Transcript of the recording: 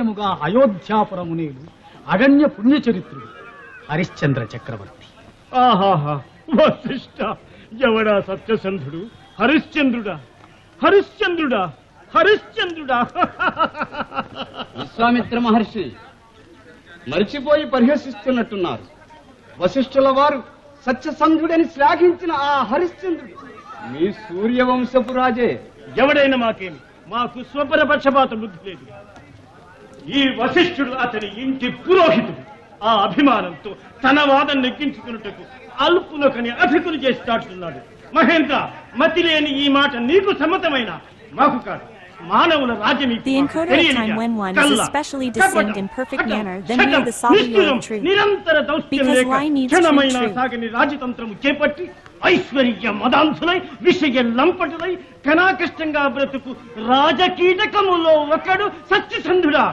నిత్యముగా అయోధ్యాపురమునేలు అగణ్య పుణ్యచరిత్రుడు హరిశ్చంద్ర చక్రవర్తి. ఆహాహా, వశిష్ఠ, ఎవడా సత్యసంధుడు? హరిశ్చంద్రుడా, హరిశ్చంద్రుడా, హరిశ్చంద్రుడా! విశ్వామిత్ర మహర్షి మరిచిపోయి పరిహసిస్తున్నట్టున్నారు. వశిష్ఠుల వారు సత్యసంధుడని శ్లాఘించిన ఆ హరిశ్చంద్రుడు మీ సూర్యవంశపు రాజే. ఎవడైనా మాకేమి, మాకు స్వపరపక్షపాత బుద్ధి లేదు. ఈ వశిష్ఠుడు అతని ఇంటి పురోహితుడు. ఆ అభిమానంతో తన వాదం నెగ్గించుకున్నట్టుకు అల్పులకని అధికులు చేసి దాటుతున్నాడు. మహేంద్ర, మతి లేని ఈ మాట నీకు సమ్మతమైన మాకు కాదు. మానవుల రాజ్యనీతి The encoder of time when one is especially discerned in perfect manner, then may the sovereign of truth. నిరంతర దౌత్యం Because లేక lie needs క్షణమైన truth. సాగని రాజతంత్రము చేపట్టి ఐశ్వర్య మదాంశులై విషయ లంపటులై కణాకష్టంగా బ్రతుకు రాజకీటకములో ఒకడు సత్యసంధుడా.